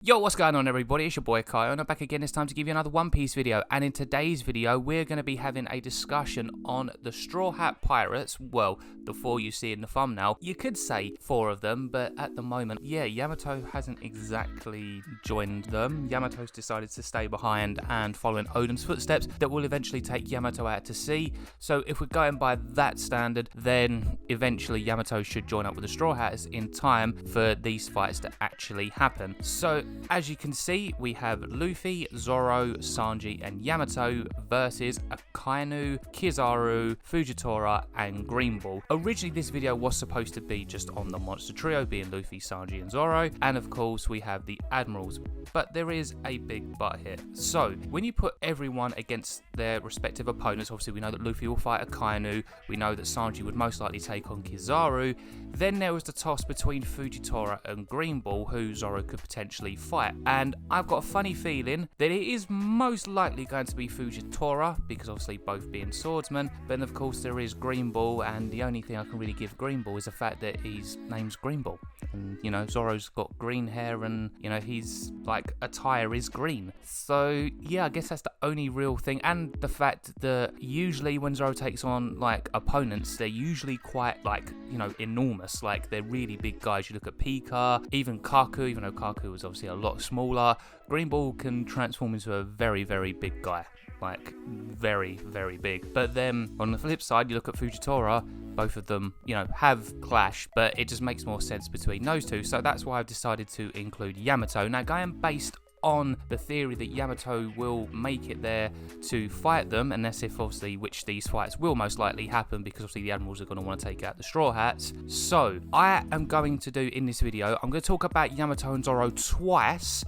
Yo, what's going on everybody? It's your boy KAIO and I'm back again this time to give you another One Piece video. And in today's video, we're going to be having a discussion on the Straw Hat Pirates. Well, the four you see in the thumbnail. You could say four of them, but at the moment, yeah, Yamato hasn't exactly joined them. Yamato's decided to stay behind and follow in Oden's footsteps that will eventually take Yamato out to sea. So if we're going by that standard, then eventually Yamato should join up with the Straw Hats in time for these fights to actually happen. So as you can see, we have Luffy, Zoro, Sanji, and Yamato versus Akainu, Kizaru, Fujitora, and Greenball. Originally, this video was supposed to be just on the Monster Trio, being Luffy, Sanji, and Zoro, and of course, we have the Admirals. But there is a big but here. So, when you put everyone against their respective opponents, obviously we know that Luffy will fight Akainu, we know that Sanji would most likely take on Kizaru, then there was the toss between Fujitora and Greenball, who Zoro could potentially fight. And I've got a funny feeling that it is most likely going to be Fujitora, because obviously both being swordsmen, but then of course there is Greenball, and the only thing I can really give Greenball is the fact that his name's Greenball. And, you know, Zoro's got green hair and, you know, he's like, attire is green. So, yeah, I guess that's the only real thing. And the fact that usually when Zoro takes on, like, opponents, they're usually quite, like, you know, enormous. Like, they're really big guys. You look at Pika, even Kaku, even though Kaku was obviously a lot smaller. Greenball can transform into a very, very big guy. Like, very, very big. But then, on the flip side, you look at Fujitora, both of them, you know, have clash, but it just makes more sense between those two. So that's why I've decided to include Yamato. Now, going based on the theory that Yamato will make it there to fight them, and that's if obviously which these fights will most likely happen, because obviously the Admirals are going to want to take out the Straw Hats. So I am going to do in this video, I'm going to talk about Yamato and Zoro twice,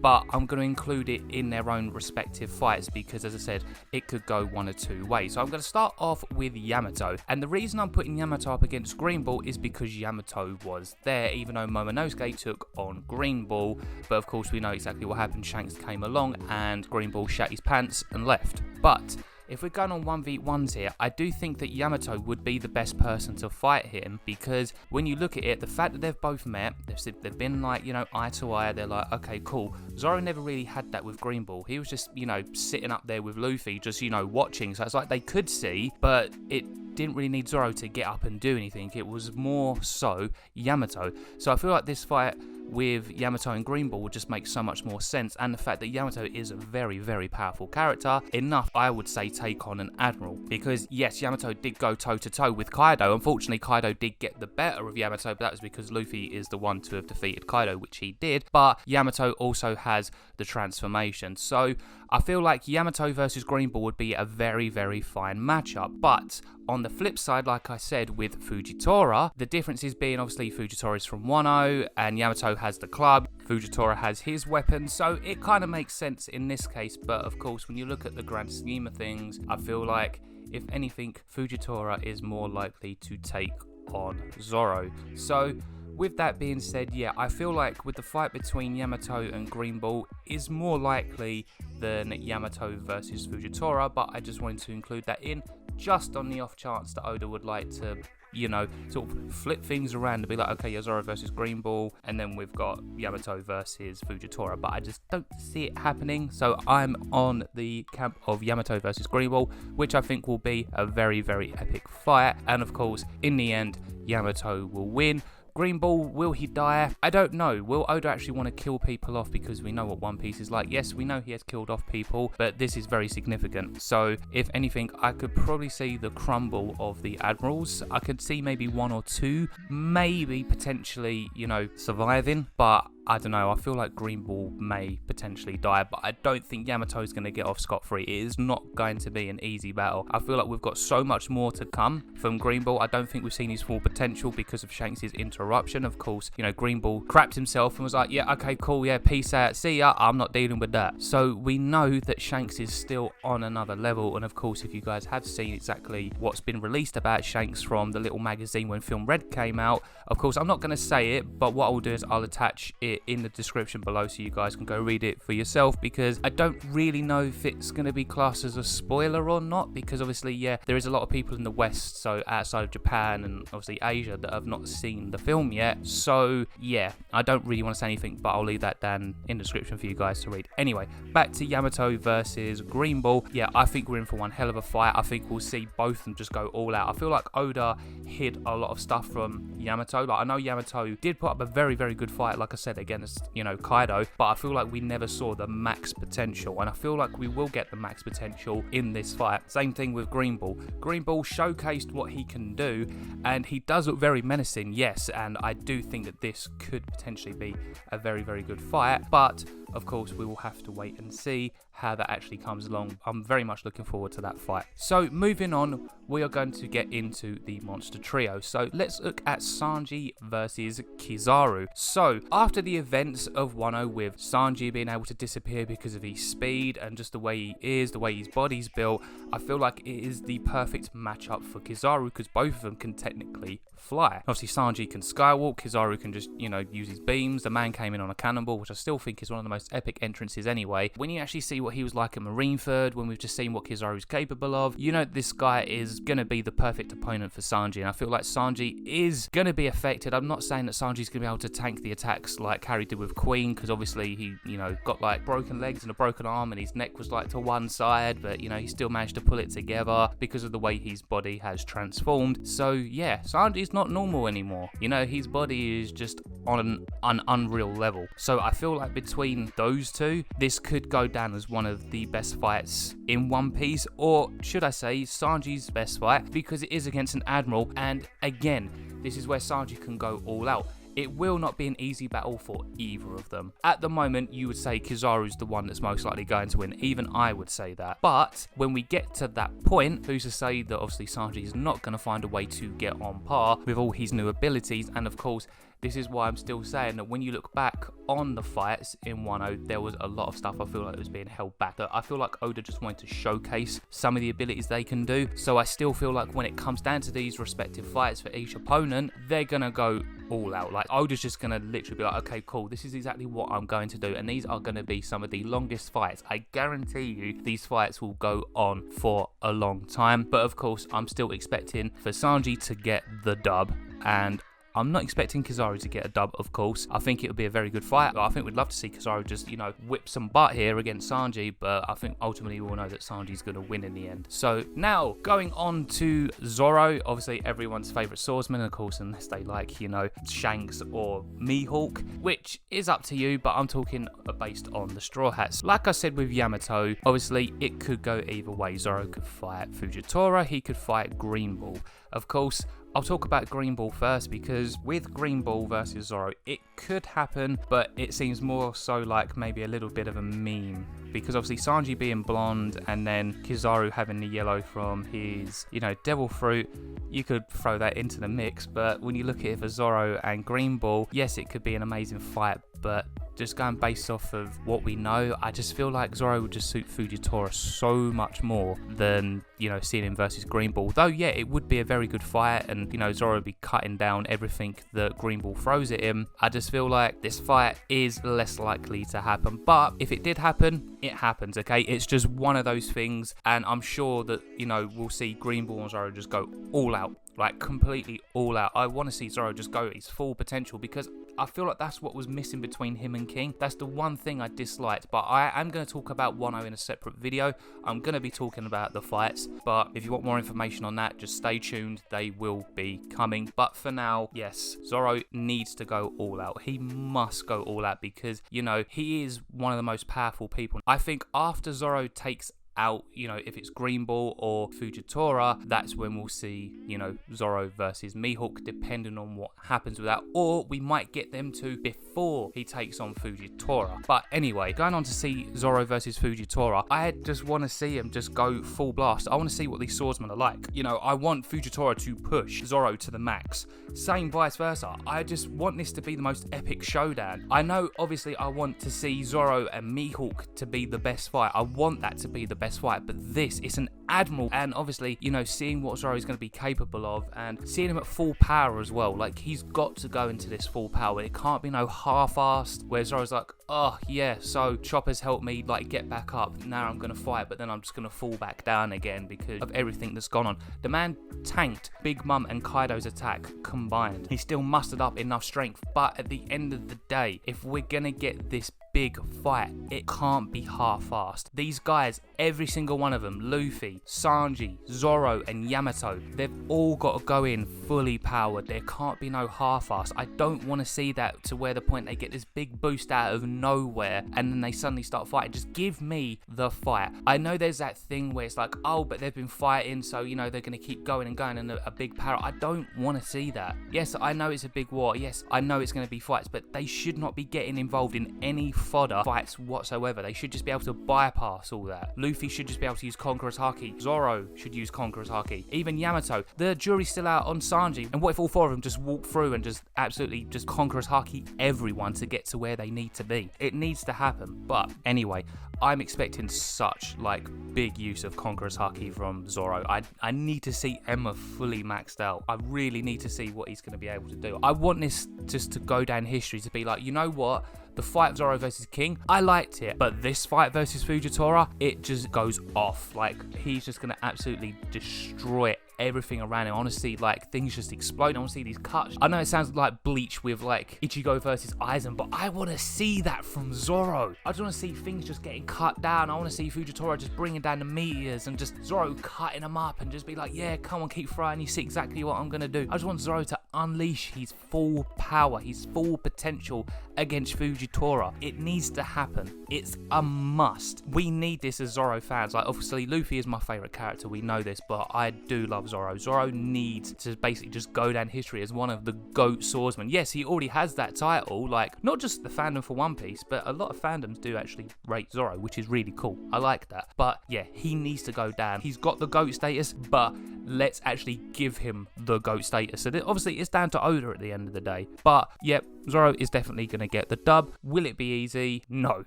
but I'm going to include it in their own respective fights because, as I said, it could go one or two ways. So I'm going to start off with Yamato. And the reason I'm putting Yamato up against Greenball is because Yamato was there, even though Momonosuke took on Greenball. But of course, we know exactly what happened. Shanks came along and Greenball shat his pants and left. But if we're going on 1v1s here, I do think that Yamato would be the best person to fight him, because when you look at it, the fact that they've both met, they've been like, you know, eye to eye, they're like, okay, cool. Zoro never really had that with Greenball. He was just, you know, sitting up there with Luffy, just, you know, watching. So it's like they could see, but it didn't really need Zoro to get up and do anything. It was more so Yamato. So I feel like this fight with Yamato and Greenball would just make so much more sense, and the fact that Yamato is a very, very powerful character, enough, I would say, take on an Admiral. Because yes, Yamato did go toe-to-toe with Kaido. Unfortunately, Kaido did get the better of Yamato, but that was because Luffy is the one to have defeated Kaido, which he did. But Yamato also has the transformation. So I feel like Yamato versus Greenball would be a very, very fine matchup. But on the flip side, like I said, with Fujitora, the difference is being obviously Fujitora is from Wano and Yamato has the club, Fujitora has his weapon, so it kind of makes sense in this case. But of course, when you look at the grand scheme of things, I feel like, if anything, Fujitora is more likely to take on Zoro. So with that being said, yeah, I feel like with the fight between Yamato and Greenball is more likely than Yamato versus Fujitora, but I just wanted to include that in, just on the off chance that Oda would like to, you know, sort of flip things around and be like, okay, Zoro versus Greenball, and then we've got Yamato versus Fujitora, but I just don't see it happening. So I'm on the camp of Yamato versus Greenball, which I think will be a very, very epic fight. And of course, in the end, Yamato will win. Greenball, will he die? I don't know. Will Oda actually want to kill people off, because we know what One Piece is like? Yes, we know he has killed off people, but this is very significant. So, if anything, I could probably see the crumble of the Admirals. I could see maybe one or two, maybe potentially, you know, surviving, but I don't know, I feel like Greenball may potentially die, but I don't think Yamato's going to get off scot-free. It is not going to be an easy battle. I feel like we've got so much more to come from Greenball. I don't think we've seen his full potential because of Shanks' interruption. Of course, you know, Greenball crapped himself and was like, yeah, okay, cool, yeah, peace out, see ya, I'm not dealing with that. So we know that Shanks is still on another level, and of course, if you guys have seen exactly what's been released about Shanks from the little magazine when Film Red came out, of course, I'm not going to say it, but what I'll do is I'll attach it it in the description below so you guys can go read it for yourself, because I don't really know if it's going to be classed as a spoiler or not, because obviously, yeah, there is a lot of people in the West, so outside of Japan and obviously Asia, that have not seen the film yet. So yeah, I don't really want to say anything, but I'll leave that down in the description for you guys to read. Anyway, back to Yamato versus Greenball. Yeah, I think we're in for one hell of a fight. I think we'll see both of them just go all out. I feel like Oda hid a lot of stuff from Yamato. Like, I know Yamato did put up a very, very good fight, like I said, against, you know, Kaido, but I feel like we never saw the max potential, and I feel like we will get the max potential in this fight. Same thing with Greenball. Greenball showcased what he can do, and he does look very menacing, yes, and I do think that this could potentially be a very, very good fight, but of course we will have to wait and see how that actually comes along. I'm very much looking forward to that fight. So moving on, we are going to get into the monster trio. So let's look at Sanji versus Kizaru. So after the events of Wano, with Sanji being able to disappear because of his speed and just the way he is, the way his body's built, I feel like it is the perfect matchup for Kizaru, because both of them can technically fly. Obviously Sanji can skywalk, Kizaru can just, you know, use his beams. The man came in on a cannonball, which I still think is one of the most epic entrances anyway. When you actually see what he was like at Marineford, when we've just seen what Kizaru's capable of, you know this guy is going to be the perfect opponent for Sanji, and I feel like Sanji is going to be affected. I'm not saying that Sanji's going to be able to tank the attacks like Harry did with Queen, because obviously he, you know, got like broken legs and a broken arm and his neck was like to one side, but you know, he still managed to pull it together because of the way his body has transformed. So yeah, Sanji's not normal anymore. You know, his body is just on an unreal level. So I feel like between those two, this could go down as one of the best fights in One Piece, or should I say Sanji's best fight, because it is against an Admiral, and again, this is where Sanji can go all out. It will not be an easy battle for either of them. At the moment, you would say Kizaru's the one that's most likely going to win. Even I would say that. But when we get to that point, who's to say that obviously Sanji is not going to find a way to get on par with all his new abilities? And of course, this is why I'm still saying that when you look back on the fights in Wano, there was a lot of stuff I feel like was being held back. That I feel like Oda just wanted to showcase some of the abilities they can do. So I still feel like when it comes down to these respective fights for each opponent, they're going to go all out. Like, Oda's just going to literally be like, okay, cool, this is exactly what I'm going to do. And these are going to be some of the longest fights. I guarantee you these fights will go on for a long time. But of course, I'm still expecting for Sanji to get the dub, and I'm not expecting Kizaru to get a dub, of course. I think it'll be a very good fight. I think we'd love to see Kizaru just, you know, whip some butt here against Sanji, but I think ultimately we'll know that Sanji's going to win in the end. So now, going on to Zoro, obviously everyone's favourite swordsman, of course, unless they like, you know, Shanks or Mihawk, which is up to you, but I'm talking based on the Straw Hats. Like I said with Yamato, obviously it could go either way. Zoro could fight Fujitora, he could fight Greenball. Of course, I'll talk about Greenball first, because with Greenball versus Zoro, it could happen, but it seems more so like maybe a little bit of a meme. Because obviously Sanji being blonde and then Kizaru having the yellow from his, you know, devil fruit, you could throw that into the mix. But when you look at it for Zoro and Greenball, yes, it could be an amazing fight, but just going based off of what we know, I just feel like Zoro would just suit Fujitora so much more than, you know, seeing him versus Greenball. Though, yeah, it would be a very good fight, and, you know, Zoro would be cutting down everything that Greenball throws at him. I just feel like this fight is less likely to happen. But if it did happen, it happens, okay? It's just one of those things, and I'm sure that, you know, we'll see Greenball and Zoro just go all out. Like, completely all out. I want to see Zoro just go at his full potential, because I feel like that's what was missing between him and King. That's the one thing I disliked. But I am going to talk about Wano in a separate video. I'm going to be talking about the fights. But if you want more information on that, just stay tuned. They will be coming. But for now, yes, Zoro needs to go all out. He must go all out, because, you know, he is one of the most powerful people. I think after Zoro takes out, you know, if it's Greenball or Fujitora, that's when we'll see, you know, Zoro versus Mihawk, depending on what happens with that, or we might get them two before he takes on Fujitora. But anyway, going on to see Zoro versus Fujitora, I just want to see him just go full blast. I want to see what these swordsmen are like. You know, I want Fujitora to push Zoro to the max. Same vice versa. I just want this to be the most epic showdown. I know, obviously, I want to see Zoro and Mihawk to be the best fight. I want that to be the best fight, but this, it's an Admiral, and obviously, you know, seeing what Zoro is going to be capable of and seeing him at full power as well, like, he's got to go into this full power. It can't be no half-assed where Zoro's like, oh yeah, so Chopper's helped me like get back up, now I'm going to fight, but then I'm just going to fall back down again because of everything that's gone on. The man tanked Big Mom and Kaido's attack combined. He still mustered up enough strength, but at the end of the day, if we're going to get this big fight, it can't be half-assed. These guys, every single one of them, Luffy, Sanji, Zoro and Yamato, they've all got to go in fully powered. There can't be no half-assed. I don't want to see that to where the point they get this big boost out of nowhere and then they suddenly start fighting. Just give me the fight. I know there's that thing where it's like, oh, but they've been fighting, so you know they're going to keep going and going in a big power. I don't want to see that. Yes, I know it's a big war. Yes, I know it's going to be fights, but they should not be getting involved in any fodder fights whatsoever. They should just be able to bypass all that. Luffy should just be able to use Conqueror's Haki. Zoro should use Conqueror's Haki. Even Yamato. The jury's still out on Sanji. And what if all four of them just walk through and just absolutely just Conqueror's Haki everyone to get to where they need to be? It needs to happen. But anyway, I'm expecting such like big use of Conqueror's Haki from Zoro. I need to see Emma fully maxed out. I really need to see what he's going to be able to do. I want this just to go down history, to be like, you know what? The fight of Zoro versus King, I liked it, but this fight versus Fujitora, it just goes off. Like, he's just gonna absolutely destroy everything around him. I want to see like things just explode. I want to see these cuts. I know it sounds like Bleach with like Ichigo versus Aizen, but I want to see that from Zoro. I just want to see things just getting cut down. I want to see Fujitora just bringing down the meteors and just Zoro cutting them up and just be like, yeah, come on, keep throwing. You see exactly what I'm gonna do. I just want Zoro to unleash his full power, his full potential against Fujitora. It needs to happen. It's a must. We need this as Zoro fans. Like, obviously Luffy is my favorite character, we know this, but I do love Zoro. Zoro needs to basically just go down history as one of the GOAT swordsmen. Yes, he already has that title, like not just the fandom for One Piece, but a lot of fandoms do actually rate Zoro, which is really cool. I like that. But yeah, he needs to go down. He's got the GOAT status, but let's actually give him the GOAT status. So obviously it's down to Oda at the end of the day. But yep, Zoro is definitely going to get the dub. Will it be easy? No.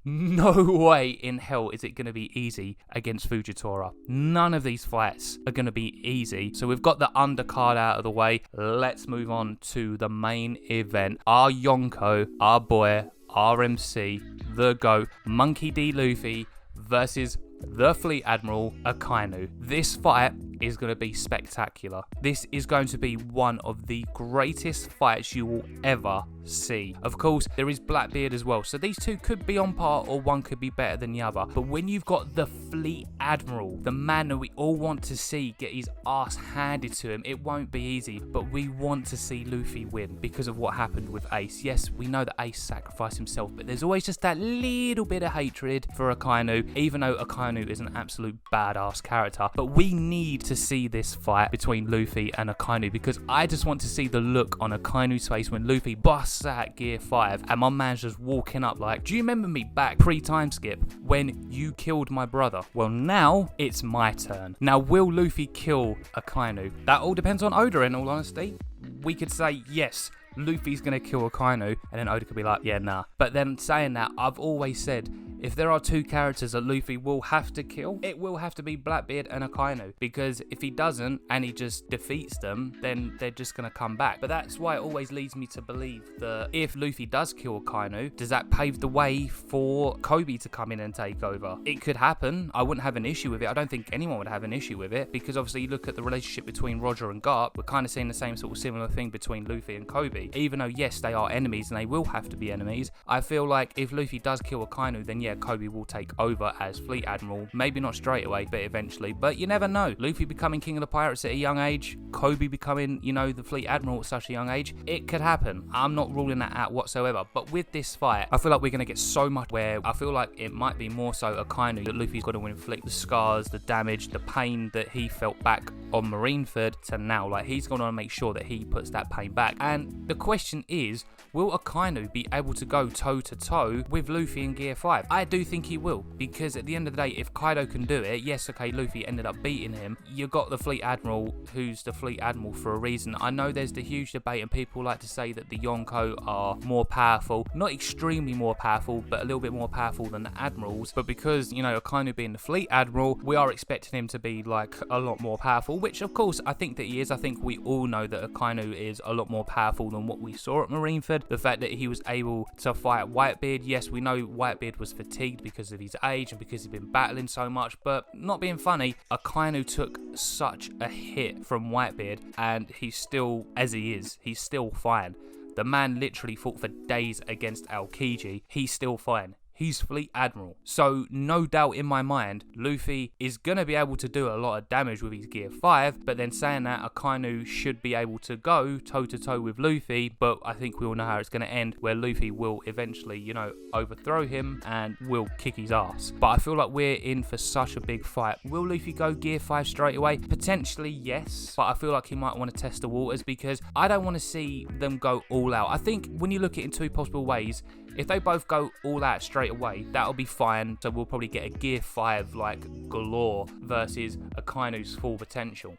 No way in hell is it going to be easy against Fujitora. None of these fights are going to be easy. So we've got the undercard out of the way. Let's move on to the main event. Our Yonko, our boy, our MC, the GOAT, Monkey D. Luffy versus the Fleet Admiral Akainu. This fight is going to be spectacular. This is going to be one of the greatest fights you will ever see. Of course, there is Blackbeard as well, so these two could be on par or one could be better than the other. But when you've got the Fleet Admiral, the man that we all want to see get his ass handed to him, it won't be easy, but we want to see Luffy win because of what happened with Ace. Yes, we know that Ace sacrificed himself, but there's always just that little bit of hatred for Akainu, even though Akainu is an absolute badass character. But we need to see this fight between Luffy and Akainu because I just want to see the look on Akainu's face when Luffy busts out Gear 5 and my man's just walking up like, do you remember me back pre-time skip when you killed my brother? Well, now it's my turn. Now, will Luffy kill Akainu? That all depends on Oda, in all honesty. We could say yes, Luffy's gonna kill Akainu, and then Oda could be like, yeah, nah. But then saying that, I've always said, if there are two characters that Luffy will have to kill, it will have to be Blackbeard and Akainu, because if he doesn't and he just defeats them, then they're just gonna come back. But that's why it always leads me to believe that if Luffy does kill Akainu, does that pave the way for Kobe to come in and take over? It could happen. I wouldn't have an issue with it. I don't think anyone would have an issue with it, because obviously you look at the relationship between Roger and Garp, we're kind of seeing the same sort of similar thing between Luffy and Kobe. Even though, yes, they are enemies and they will have to be enemies, I feel like if Luffy does kill Akainu, then yeah, Kobe will take over as Fleet Admiral. Maybe not straight away, but eventually. But you never know. Luffy becoming King of the Pirates at a young age, Kobe becoming, you know, the Fleet Admiral at such a young age. It could happen. I'm not ruling that out whatsoever. But with this fight, I feel like we're going to get so much where I feel like it might be more so Akainu that Luffy's got to inflict the scars, the damage, the pain that he felt back on Marineford to now. Like, he's going to make sure that he puts that pain back. And the question is, will Akainu be able to go toe-to-toe with Luffy in Gear 5? I I do think he will, because at the end of the day, if Kaido can do it, yes, okay, Luffy ended up beating him. You got the Fleet Admiral, who's the Fleet Admiral for a reason. I know there's the huge debate, and people like to say that the Yonko are more powerful, not extremely more powerful, but a little bit more powerful than the Admirals. But because, you know, Akainu being the Fleet Admiral, we are expecting him to be like a lot more powerful, which of course I think that he is. I think we all know that Akainu is a lot more powerful than what we saw at Marineford. The fact that he was able to fight Whitebeard, yes, we know Whitebeard was fatigued because of his age and because he'd been battling so much, but not being funny, Akainu took such a hit from Whitebeard and he's still, as he is, he's still fine. The man literally fought for days against Aokiji. He's still fine. He's Fleet Admiral. So no doubt in my mind, Luffy is going to be able to do a lot of damage with his Gear 5, but then saying that, Akainu should be able to go toe-to-toe with Luffy, but I think we all know how it's going to end, where Luffy will eventually, you know, overthrow him and will kick his ass. But I feel like we're in for such a big fight. Will Luffy go Gear 5 straight away? Potentially, yes, but I feel like he might want to test the waters, because I don't want to see them go all out. I think when you look at it in two possible ways, if they both go all out straight away, that'll be fine. So we'll probably get a Gear 5 like galore versus Akainu's full potential.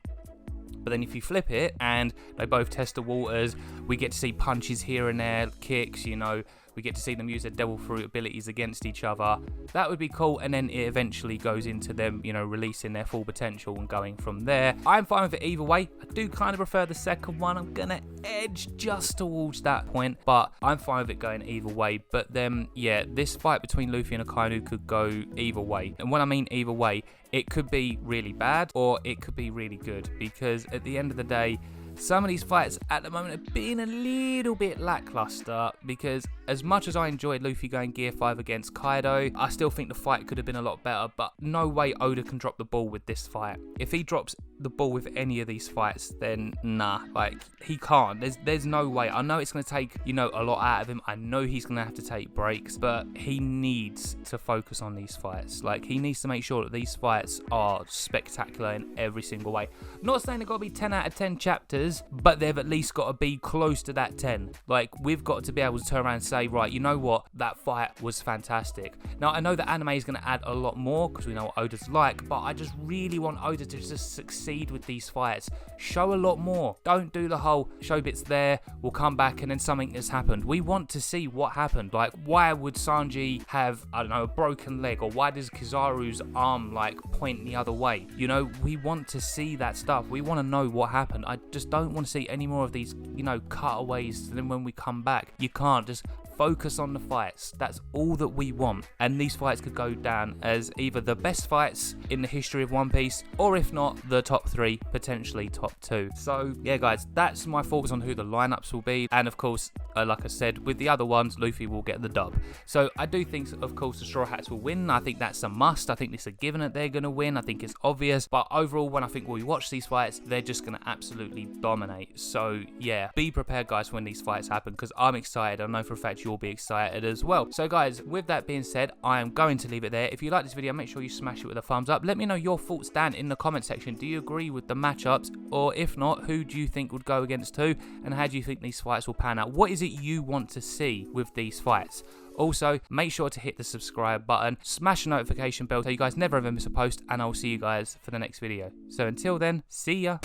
But then if you flip it and they both test the waters, we get to see punches here and there, kicks, you know, we get to see them use their devil fruit abilities against each other. That would be cool, and then it eventually goes into them, you know, releasing their full potential and going from there. I'm fine with it either way. I do kind of prefer the second one. I'm gonna edge just towards that point, but I'm fine with it going either way. But then, yeah, this fight between Luffy and Akainu could go either way. And when I mean either way, it could be really bad or it could be really good, because at the end of the day, some of these fights at the moment are being a little bit lackluster, because as much as I enjoyed Luffy going Gear 5 against Kaido, I still think the fight could have been a lot better, but no way Oda can drop the ball with this fight. If he drops the ball with any of these fights, then nah, like, he can't. There's no way. I know it's going to take, you know, a lot out of him. I know he's going to have to take breaks, but he needs to focus on these fights. Like, he needs to make sure that these fights are spectacular in every single way. I'm not saying they've got to be 10 out of 10 chapters, but they've at least got to be close to that 10. Like, we've got to be able to turn around and say, right, you know what, that fight was fantastic. Now, I know that anime is going to add a lot more because we know what Oda's like, but I just really want Oda to just succeed with these fights. Show a lot more. Don't do the whole show bits there, we'll come back and then something has happened. We want to see what happened. Like, why would Sanji have, I don't know, a broken leg, or why does Kizaru's arm like point the other way? You know, we want to see that stuff. We want to know what happened. I just don't want to see any more of these, you know, cutaways. And then when we come back, you can't just focus on the fights. That's all that we want. And these fights could go down as either the best fights in the history of One Piece, or if not, the top 3, potentially top 2. So yeah, guys, that's my thoughts on who the lineups will be. And of course, like I said, with the other ones, Luffy will get the dub. So I do think, of course, the Straw Hats will win. I think that's a must. I think it's a given that they're going to win. I think it's obvious. But overall, when I think we watch these fights, they're just going to absolutely dominate. So yeah, be prepared, guys, when these fights happen, because I'm excited. I know for a fact you'll be excited as well. So guys, with that being said, I am going to leave it there. If you like this video, make sure you smash it with a thumbs up. Let me know your thoughts down in the comment section. Do you agree with the matchups? Or if not, who do you think would go against who? And how do you think these fights will pan out? What is it you want to see with these fights? Also, make sure to hit the subscribe button, smash the notification bell so you guys never ever miss a post, and I'll see you guys for the next video. So until then, see ya!